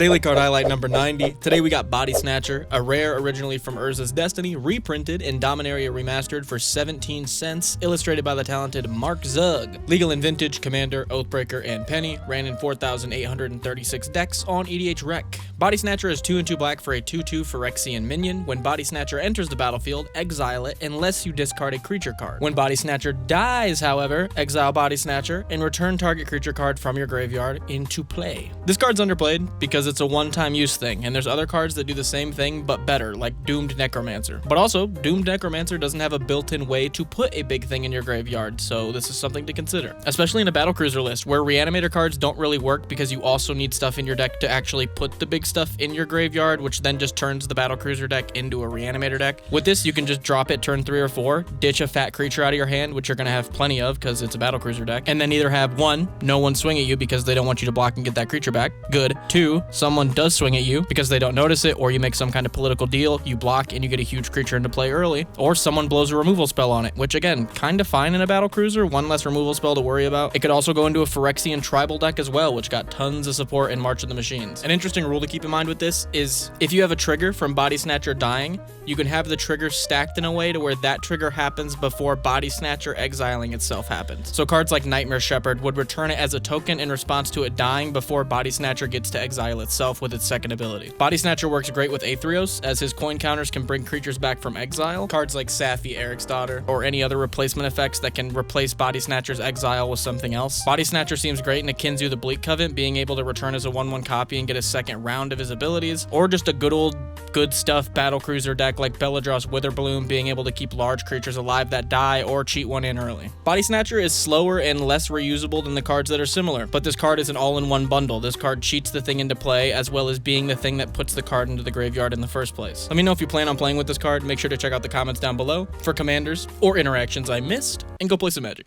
Daily card highlight number 90. Today we got Body Snatcher, a rare originally from Urza's Destiny, reprinted in Dominaria Remastered for 17 cents, illustrated by the talented Mark Zug. Legal and Vintage, Commander, Oathbreaker, and Penny, ran in 4,836 decks on EDH Rec. Body Snatcher is 2 and 2 black for a 2/2 Phyrexian minion. When Body Snatcher enters the battlefield, exile it unless you discard a creature card. When Body Snatcher dies, however, exile Body Snatcher and return target creature card from your graveyard into play. This card's underplayed because it's a one-time use thing, and there's other cards that do the same thing but better, like Doomed Necromancer. But also, Doomed Necromancer doesn't have a built-in way to put a big thing in your graveyard, so this is something to consider. Especially in a Battlecruiser list, where Reanimator cards don't really work because you also need stuff in your deck to actually put the big stuff in your graveyard, which then just turns the Battlecruiser deck into a Reanimator deck. With this, you can just drop it turn 3 or 4, ditch a fat creature out of your hand, which you're going to have plenty of because it's a Battlecruiser deck, and then either have 1, no one swing at you because they don't want you to block and get that creature back. Good. 2, someone does swing at you because they don't notice it, or you make some kind of political deal, you block and you get a huge creature into play early, or someone blows a removal spell on it, which again, kind of fine in a Battlecruiser, one less removal spell to worry about. It could also go into a Phyrexian tribal deck as well, which got tons of support in March of the Machines. An interesting rule to keep in mind with this is if you have a trigger from Body Snatcher dying, you can have the trigger stacked in a way to where that trigger happens before Body Snatcher exiling itself happens. So cards like Nightmare Shepherd would return it as a token in response to it dying before Body Snatcher gets to exile itself with its second ability. Body Snatcher works great with Aetherios, as his coin counters can bring creatures back from exile. Cards like Safi, Eric's Daughter, or any other replacement effects that can replace Body Snatcher's exile with something else. Body Snatcher seems great in Akinzu the Bleak Covenant, being able to return as a 1/1 copy and get a second round of his abilities, or just a good old good stuff Battlecruiser deck like Beladros Witherbloom, being able to keep large creatures alive that die or cheat one in early. Body Snatcher is slower and less reusable than the cards that are similar, but this card is an all-in-one bundle. This card cheats the thing into play as well as being the thing that puts the card into the graveyard in the first place. Let me know if you plan on playing with this card. Make sure to check out the comments down below for commanders or interactions I missed, and go play some Magic.